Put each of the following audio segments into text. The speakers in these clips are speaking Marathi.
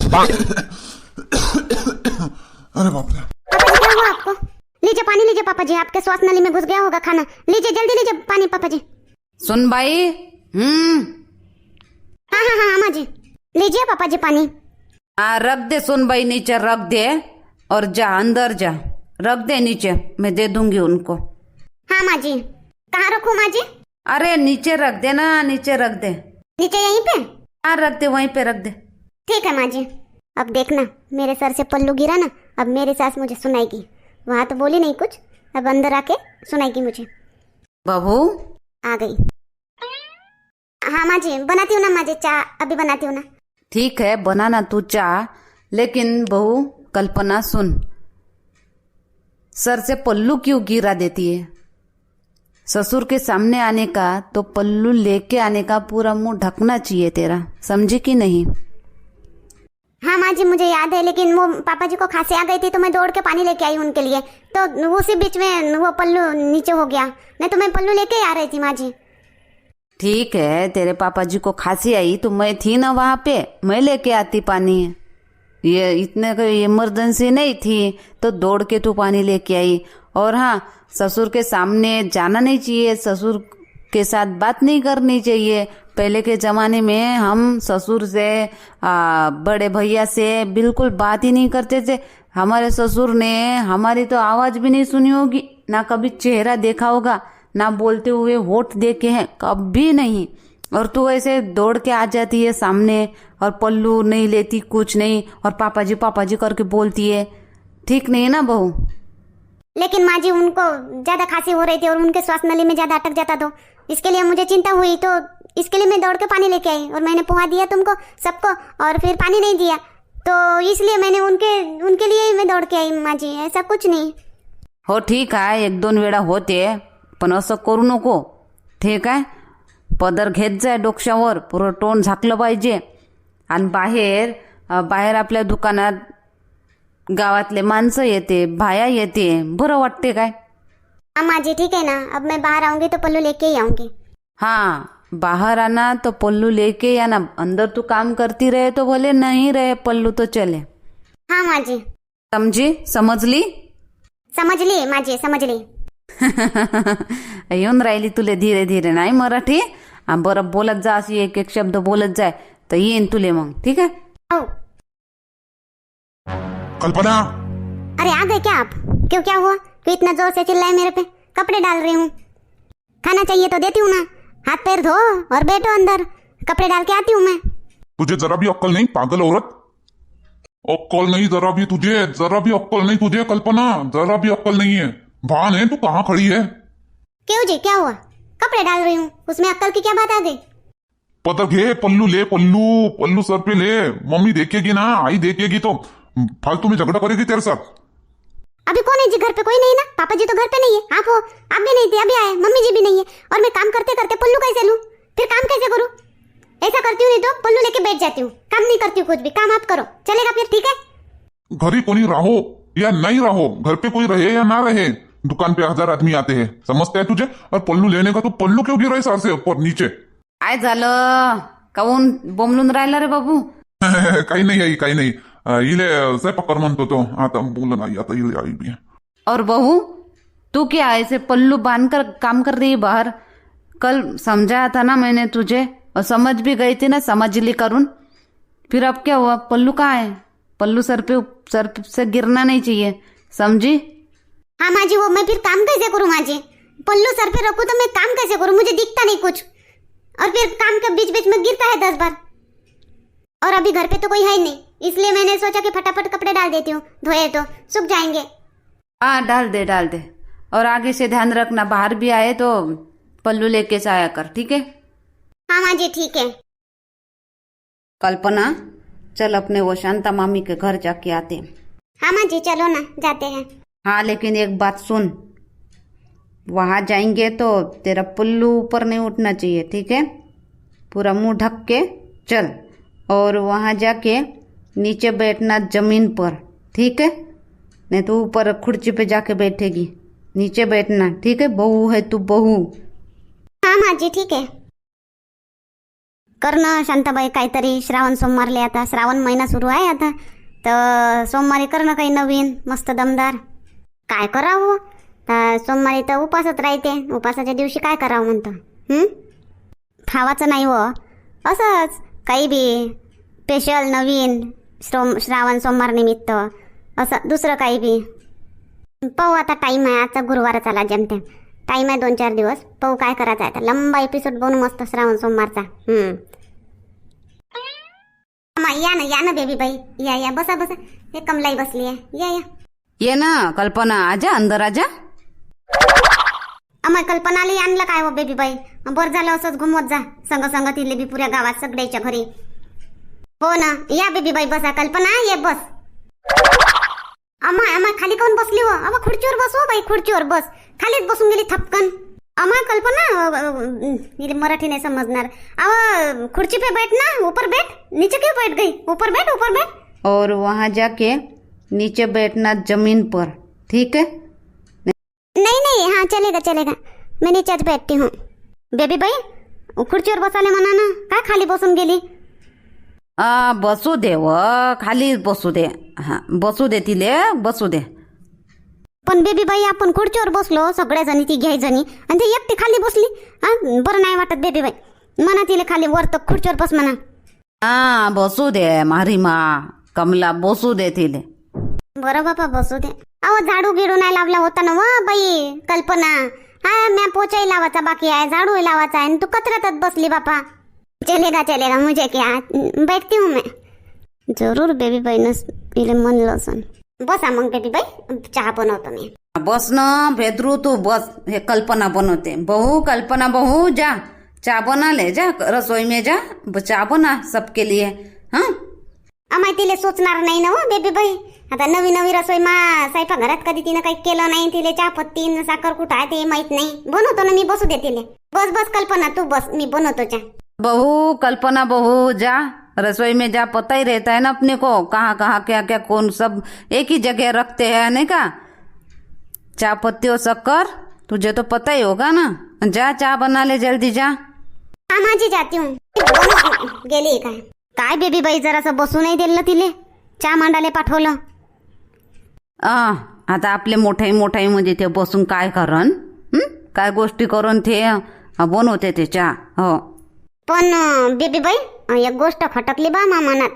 अरे बाप रे। पापा जी क्या हुआ आपको? लीजिए पानी लीजिए पापा जी, आपके श्वास नली में घुस गया होगा खाना। लीजिए जल्दी लीजिए पानी पापा जी। सुन भाई। हाँ हाँ हाँ अम्मा जी, लीजिए पापा जी पानी। हाँ रख दे सुन भाई, नीचे रख दे और जा अंदर जा, रख दे नीचे, मैं दे दूंगी उनको। हाँ माँ जी। कहाँ रखूँ माँ जी? अरे नीचे रख दे ना, नीचे रख दे। नीचे यहीं पे? हाँ रख दे, वहीं पे रख दे। ठीक है माँ जी। अब देखना मेरे सर से पल्लू गिरा ना, अब मेरी सास मुझे सुनाएगी। वहाँ तो बोली नहीं कुछ, अब अंदर आके सुनाएगी मुझे। बहू आ गई। हाँ माँ जी बनाती हूँ ना माँ जी, चाय अभी बनाती हूँ ना। ठीक है बनाना तू चाह, लेकिन बहू कल्पना सुन, सर से पल्लू क्यों गिरा देती है? ससुर के सामने आने का तो पल्लू लेके आने का पूरा मुंह ढकना चाहिए तेरा, समझी कि नहीं? हाँ माँ जी मुझे याद है, लेकिन वो पापा जी को खांसी आ गई थी तो मैं दौड़ के पानी लेके आई उनके लिए, तो उसी बीच में वो पल्लू नीचे हो गया, नहीं तो मैं पल्लू लेके आ रही थी माँ जी। ठीक है, तेरे पापा जी को खांसी आई तो मैं थी ना वहां पे, मैं लेके आती पानी। ये इतने कोई इमरजेंसी नहीं थी तो दौड़ के तू पानी लेके आई। और हाँ, ससुर के सामने जाना नहीं चाहिए, ससुर के साथ बात नहीं करनी चाहिए। पहले के जमाने में हम ससुर से बड़े भैया से बिल्कुल बात ही नहीं करते थे। हमारे ससुर ने हमारी तो आवाज भी नहीं सुनी होगी, ना कभी चेहरा देखा होगा, ना बोलते हुए होठ देखे हैं, कभी नहीं। और तू ऐसे दौड़ के आ जाती है सामने और पल्लू नहीं लेती, कुछ नहीं, और पापा जी करके बोलती है। ठीक नहीं है ना बहू? लेकिन माँ जी उनको ज्यादा खांसी हो रही थी और उनके श्वास नली में ज्यादा अटक जाता, तो इसके लिए मुझे चिंता हुई, तो इसके लिए मैं दौड़ के पानी लेके आई और मैंने पोहा दिया तुमको सबको, और फिर पानी नहीं दिया, तो इसलिए मैंने उनके लिए मैं दौड़ के आई माँ जी, ऐसा कुछ नहीं हो। ठीक आहे, एक दोन वेळा होते, पण असं करू नको, ठीक आहे? पदर घेत जाय डोक्यावर, पुरं तोंड झाकलं पाहिजे. आणि बाहेर आपल्या दुकानात गावातले माणसं येते, बाया येते, बरं वाटते काय? हाँ माँ जी ठीक है ना, अब मैं बाहर आऊंगी तो पल्लू लेके ही आऊंगी। हाँ बाहर आना तो पल्लू लेके ही आना, अंदर तू काम करती रहे तो भले, नहीं रहे पल्लू तो चले। हाँ माँ जी। समझी? समजली? समझ ली माँ जी, समझ ली। येऊन राहिली तुले धीरे धीरे, नाही मराठी? बरं बोलत जा, अशी एक एक शब्द बोलत जाय तर येईन तुले मग, ठीक है? आओ। कल्पना। अरे आ गए क्या आप? क्यों क्या हुआ? क्यों इतना जोर से चिल्लाए मेरे पे? कपड़े डाल रही हूँ, खाना चाहिए तो देती हूँ ना, हाथ पैर धो और बैठो अंदर, कपड़े डाल के आती हूँ मैं। तुझे जरा भी अक्कल नहीं पागल औरत? अक्कल नहीं जरा भी तुझे, जरा भी अक्कल नहीं तुझे कल्पना, जरा भी अक्कल नहीं है। भान है तू कहाँ खड़ी है? क्यों जी क्या हुआ? कपड़े डाल रही हूँ, उसमें अक्कल की क्या बात आ गई? पता घे, पल्लू ले, पल्लू सर पे ले, मम्मी देखेगी ना, आई देखेगी तो फालतू में झगड़ा करेगी तेरे साथ। अभी कौन है जी घर पे? कोई नहीं ना, पापा जी तो घर पे नहीं है, आप हो, आप भी नहीं थे, अभी आए, मम्मी जी भी नहीं है, और मैं काम करते करते पल्लू कैसे लूं? फिर काम कैसे करूं? ऐसा करती हूँ नहीं तो पल्लू लेके बैठ जाती हूँ, काम नहीं करती हूँ कुछ भी, काम आप करो, चलेगा फिर? ठीक है? घरी कोई रहो या नहीं रहो, घर पे कोई रहे या ना रहे, दुकान पे 1000 आदमी आते हैं, समझते है तुझे? और पल्लू लेने का तो पल्लू क्यों गिरा है सर से ऊपर नीचे? काय झालं? काऊन बोंबलून राहिला रे बाबू? काही नाही आई, काही नाही, इले स्वयंपाक कर म्हणतो तो, आता बोल नाही, आता इले आई भी है। और बहू तू क्या ऐसे पल्लू बांध कर काम कर रही है बाहर? कल समझाया था ना मैंने तुझे, और समझ भी गई थी ना, समझ ली करून। फिर अब क्या हुआ? पल्लू कहाँ है? पल्लू सर से गिरना नहीं चाहिए, समझी? हाँ माँ जी, वो मैं फिर काम कैसे करूँ माँ जी? पल्लू सर पे रखूँ तो मैं काम कैसे करूँ? मुझे दिखता नहीं कुछ, और फिर काम के बीच बीच में गिरता है 10 बार, और अभी घर पे तो कोई है ही नहीं, इसलिए मैंने सोचा कि फटाफट कपड़े डाल देती हूँ, धोए तो सूख जाएंगे। हाँ डाल दे, और आगे से ध्यान रखना, बाहर भी आए तो पल्लू लेके से आया कर, ठीक है? हाँ माँ जी ठीक है। कल्पना चल अपने वो शांता मामी के घर जाके आते हैं। हाँ माँ जी चलो ना, जाते हैं। हाँ लेकिन एक बात सुन, वहां जाएंगे तो तेरा पल्लू ऊपर नहीं उठना चाहिए, ठीक है? पूरा मुंह ढक के चल, और वहां जाके नीचे बैठना जमीन पर, ठीक है? नहीं तो ऊपर खुर्ची पे जाके बैठेगी, नीचे बैठना, ठीक है? बहू है तू, बहू। हाँ माँ जी ठीक है। कर ना शांताबाई काहीतरी. श्रावण सोमवारले आता श्रावण महिना सुरू आहे आता, तर सोमवारी कर ना काही नवीन मस्त दमदार. काय करावं सोमवारी तर उपासच राहते. उपासाच्या दिवशी काय करावं म्हणतं? खावाचं नाही व असंच काही बी स्पेशल नवीन श्रावण सोमवार निमित्त असं दुसरं काही बी पाहू. आता टाईम आहे, आजचा गुरुवार आला जमते, टाईम आहे 2-4 दिवस. पाहू काय करायचं आहे. लंबा एपिसोड बनवू मस्त श्रावण सोमवारचा. या ना बेबी बाई, या बसा बसा. हे कमलाई बसली आहे, या ये ना कल्पना, आजा अंदर आजा. अमाय कल्पनाला आणलं काय हो बेबी बाई? बरं झालं असंच घुमवत जा संग संग तिले बी पुऱ्या गावात सगळ्याच्या घरी. हो ना, या बेबी बाई बसा. कल्पना ये बस. अमाय खाली काऊन बसली हो? अबा खुर्चीवर बस हो बाई, खुर्चीवर बस. खालीच बसून गेली थपकन. अमाय कल्पना मराठी नाही समजणार. अव खुर्ची पे बैठ ना, ऊपर बैठ. नीचे क्यों बैठ गई? ऊपर बैठ, ऊपर बैठ. और वहाँ जाके नीचे बैठना जमीन पर, ठीक है? नहीं हाँ चलेगा. मैं नीचे बैठती हूँ. बेबी बाई खुर्चीवर बसाले म्हणा ना, काय खाली बसून गेली? बसू दे व खाली बसू दे. हा बसू दे तिले, बसू दे. पण बेबी बाई आपण खुर्चीवर बसलो सगळ्या जणी, ती घ्याय जणी, आणि ती एकटी खाली बसली. बरं नाही वाटत बेबी बाई. म्हणा तिला खाली वर तर खुर्चीवर बस म्हणा. बसू दे मारी मा कमला, बसू दे तिले. बरं बापा बसू दे. अहो झाडू गिडू नाही लावला होता ना व बाई कल्पना. मैं पोचाही लावायचा बाकी आहे, झाडू लावायचा आहे, तू कचऱ्यातच बसली बापा. चलेगा मुझे क्या, बैठती हूँ मैं. जरूर बेबी बाई न म्हणलं असं. बसा मग बेबी बाई, चहा बनवतो मी. बस ना भेद्रू, तू बस. हे कल्पना बनवते. बहू कल्पना, बहू जा चाय बना ले, जा रसोई में जा, चाय बना सबके लिए. हाँ अमाय तिले सोचणार नाही ना हो बेबी बाई. आता नवी रसोई मा स्वयंपाक घरात कधी तिनं काही केलं नाही. तिले चहा पत्ती न साखर कुठं आहे ते माहित नाही. बनवतो ना मी, बसू दे तिले. बस कल्पना तू बस, मी बनवतो चहा. बहू कल्पना, बहू जा रसोई में जा. पता ही रहता है ना अपने को, कहाँ कहाँ क्या क्या कौन सब एक ही जगह रखते हैं, नहीं का? चाय पत्ती और शक्कर तुझे तो पता ही होगा ना. जा चाय बना ले जल्दी जा. हाँ माझी जाती हूँ. गेली काय बेबी बाई जरासं बसू नाही दिलं तिले, चहा मांडाले पाठवलं. आता आपले मोठाई मध्ये ते बसून काय करन, काय गोष्टी करून ते बनवते ते चहा. हो पण बेबी बाई एक गोष्ट खटकली बा मा मनात.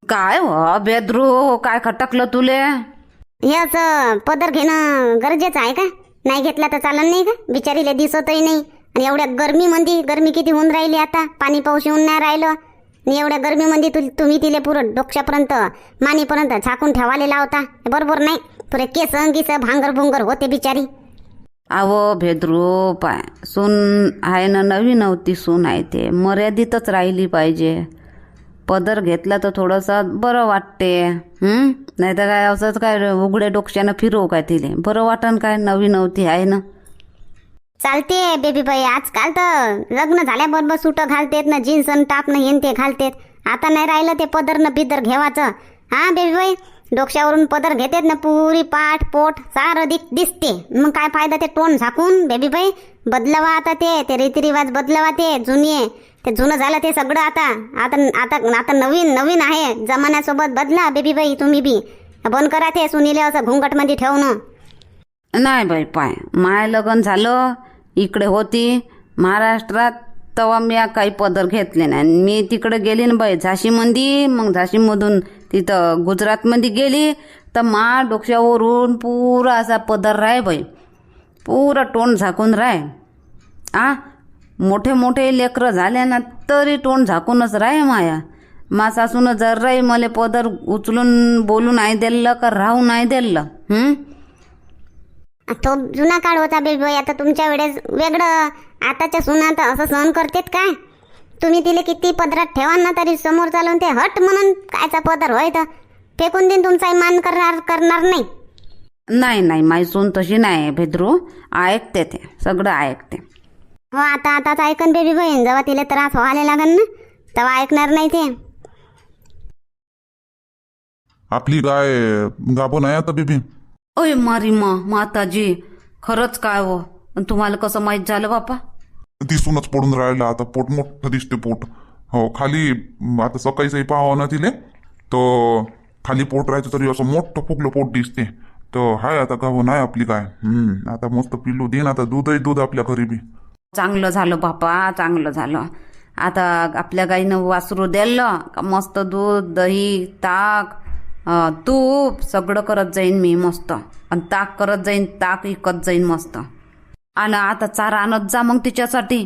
काय हो बेद्रू, काय खटकलं तुले? हे असं पदर घेणं गरजेचं आहे का? नाही घेतला तर चालन नाही का? बिचारीला दिसतही नाही. आणि एवढ्या गरमी किती होऊन राहिली आता, पाणी पाऊस येऊन नाही राहिलं. आणि एवढ्या गरमीमध्ये तुम्ही तिले पुरं डोक्यापर्यंत मानीपर्यंत झाकून ठेवाले लावता, बरोबर नाही. पुरे केस अंगीस भांगर भुंगर होते बिचारी. अहो भेद्रू पाय, सून आहे ना, नवी नव्हती सून आहे, ते मर्यादितच राहिली पाहिजे. पदर घेतला तर थोडंसं बरं वाटते. नाही तर काय असंच काय उघड्या डोक्यानं फिरवू काय तिले? बरं वाटन काय? नवी नव्हती आहे ना. चालते बेबी बाई. आजकाल तर लग्न झाल्याबरोबर सुट घालतेत ना, जीन्स आणि टाप न हेन ते घालतेत. आता नाही राहिलं ते पदर न बिदर घेवायचं. हा बेबी बाई, डोक्यावरून पदर घेतेत ना, पुरी पाठ पोट सारं दिसते. मग काय फायदा ते तोंड झाकून? बेबी बाई बदलवा आता ते रीतिरिवाज बदलवा. ते जुनं झालं ते सगळं. आता नवीन आहे. जमान्यासोबत बदला बेबी बाई. तुम्ही बी बंद करा ते सुनीले असं घुंगट मध्ये ठेवणं. नाही बाई पाय, माय लग्न झालं इकडे होती महाराष्ट्रात, तेव्हा मी काही पदर घेतले नाही. मी तिकडे गेली ना बाई झाशीमध्ये, मग झाशीमधून तिथं गुजरातमध्ये गेली तर मा डोक्यावरून पुरा असा पदर राय बाई, पुरा तोंड झाकून राय. मोठे लेकरं झाले ना तरी तोंड झाकूनच राय माया. मा सासून जर राही मला पदर उचलून बोलू नाही दिलं का राहू नाही दिलं. तो जुना काळ होता बेबी बाई. आता तुमच्या वेळेस वेगळं. आताच्या सुना तर असं सहन करतेत काय? तुम्ही तिले किती पदरात ठेवा ना तरी समोर चालून ते हट म्हणून कायचा पदर होय तर फेकून देईन. तुमचा मान करणार नाही. नाही माई सून तशी नाही भेद्रू, ऐकते ते सगळं ऐकते. हो आताच ऐकन बेबी बहीण. जेव्हा तिला त्रास व्हायला लागन ना तेव्हा ऐकणार नाही ते. आपली गाय गाभण आहे आता बेबी. ओय मारी माताजी, खरंच काय हो? तुम्हाला कसं माहित झालं बापा? दिसूनच पडून राहिलं आता. पोट मोठं दिसते पोट. हो खाली आता सकाळी सही पाहावं ना तिले तर खाली पोट राहायचं तरी असं मोठं फुगलं पोट दिसते. तर हाय आता गाव नाही आपली काय. आता मस्त पिल्लू देईन आता दूधही दूध आपल्या घरी बी. चांगलं झालं बापा, चांगलं झालं. आता आपल्या गाईनं वासरू द्यायला का मस्त दूध, दही, ताक, तूप सगळं करत जाईन मी मस्त. आणि ताक करत जाईन, ताक विकत जाईन मस्त. आणि आता चारा आणत जा मग तिच्यासाठी.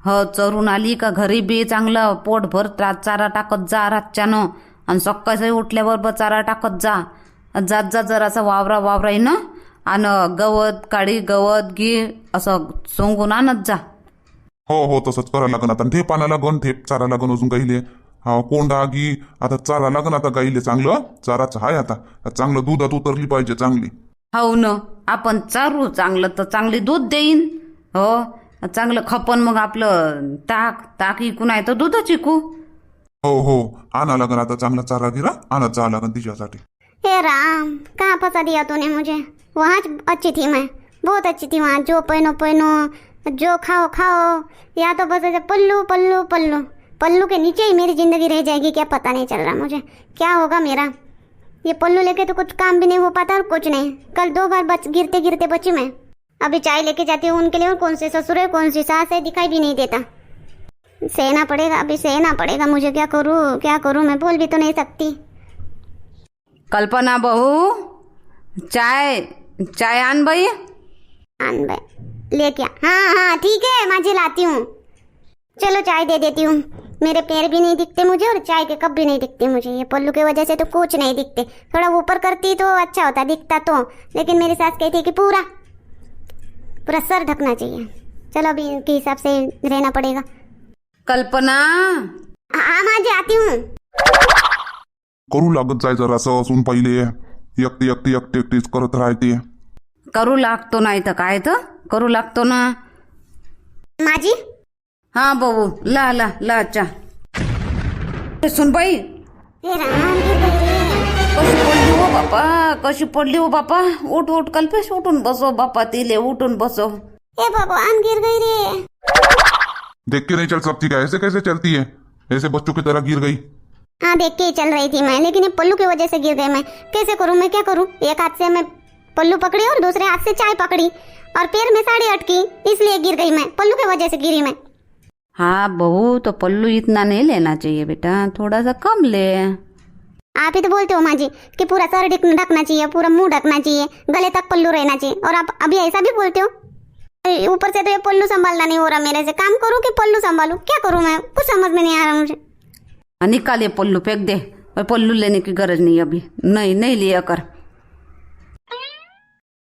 हो चरून आली का घरी बी चांगलं पोटभर चारा टाकत जा रातच्यानं. आणि सकाळी उठल्याबरोबर चारा टाकत जा. जात जा जरासा वावरा ना. आणि गवत काळी गवत घे असं सोंगून आणत जा. हो तसंच करायला लागन. आता थेप आणा लागन, थेप चारा लागन अजून गाईले. हा कोंडा घी आता चारा लागन आता गाईले. चांगलं चाराचं हाय आता चांगलं दुधात उतरली पाहिजे चांगली. हो न आपण चारू चांगलं तर चांगली दूध देईन. हो चांगलं खपन मग आपलं ताक इकून आहे तर दूधच इकू. हो आणा लागन आता चांगला चारा गिरा आणत जा लागन तिच्यासाठी. हे राम, कहाँ फंसा दिया तूने मुझे? वहाँ अच्छी थी मैं, बहुत अच्छी थी वहाँ. जो पहनो जो खाओ. या तो बस ऐसे पल्लू पल्लू पल्लू पल्लू के नीचे ही मेरी जिंदगी रह जाएगी क्या पता नहीं चल रहा मुझे. क्या होगा मेरा? ये पल्लू लेके तो कुछ काम भी नहीं हो पाता और कुछ नहीं. कल 2 बार गिरते गिरते बची मैं. अभी चाय लेके जाती हूँ उनके लिए. और कौन से ससुर है कौन सी सास है दिखाई भी नहीं देता. सहना पड़ेगा मुझे. क्या करूँ मैं बोल भी तो नहीं सकती. कल्पना बहू चाय आन बाई. आन भाई ले क्या? हाँ ठीक है माँ जी लाती हूँ. चलो चाय दे देती हूँ. मेरे पैर भी नहीं दिखते मुझे और चाय के कप भी नहीं दिखते मुझे. ये पल्लू की वजह से तो कुछ नहीं दिखते. थोड़ा ऊपर करती तो अच्छा होता, दिखता तो. लेकिन मेरी सास कहती है कि पूरा सर ढकना चाहिए. चलो अभी इनके हिसाब से रहना पड़ेगा. कल्पना हाँ माँ जी आती हूँ. करू लागत जाय जरासं असून पहिले एकटीच करत राहते. करू लागतो नाही तर काय तर करू लागतो ना. माँ जी हा बहू ला चा. सुन बाई हे राम गिर गई रे. कशी पडली हो बापा. उठ कल्पेश उठून बसो बापा. तिले उठून बसो. हे भगवान गिर गई रे. देख के नहीं चल सकती क्या? ऐसे कैसे चलती है? ऐसे बच्चों की तरह गिर गई. हाँ देख के ही चल रही थी मैं, लेकिन ये पल्लू की वजह से गिर गई मैं. कैसे करूँ मैं, क्या करूँ? एक हाथ से मैं पल्लू पकड़ी और दूसरे हाथ से चाय पकड़ी और पैर में साड़ी अटकी, इसलिए गिर गई मैं. पल्लू की वजह से गिरी मैं. हाँ बहू तो पल्लू इतना नहीं लेना चाहिए बेटा, थोड़ा सा कम ले. आप ही तो बोलते हो माँ जी कि पूरा सर ढकना चाहिए, पूरा मुंह ढकना चाहिए, गले तक पल्लू रहना चाहिए. और आप अभी ऐसा भी बोलते हो. ऊपर से तो ये पल्लू संभालना नहीं हो रहा मेरे से. काम करूँ कि पल्लू संभालू, क्या करूँ मैं, कुछ समझ में नहीं आ रहा मुझे. निकाल ये पल्लू, फेंक दे. पल्लू लेने की गरज नहीं अभी. नहीं लिया कर.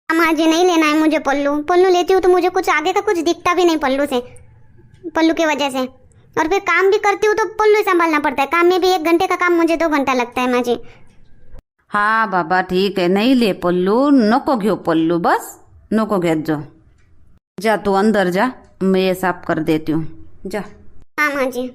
माँ जी नहीं लेना है मुझे पल्लू लेती हूँ तो मुझे कुछ आगे का कुछ दिखता भी नहीं पल्लू की वजह से. और फिर काम भी करती हूँ तो पल्लू ही संभालना पड़ता है. काम में भी 1 घंटे का काम मुझे 2 घंटा लगता है माँ जी. हाँ बाबा ठीक है, नहीं ले पल्लू. नको घेऊ पल्लू, बस नको घेत जाओ. जा तू अंदर जा, मैं ये साफ कर देती हूँ. जा. हाँ माँ जी.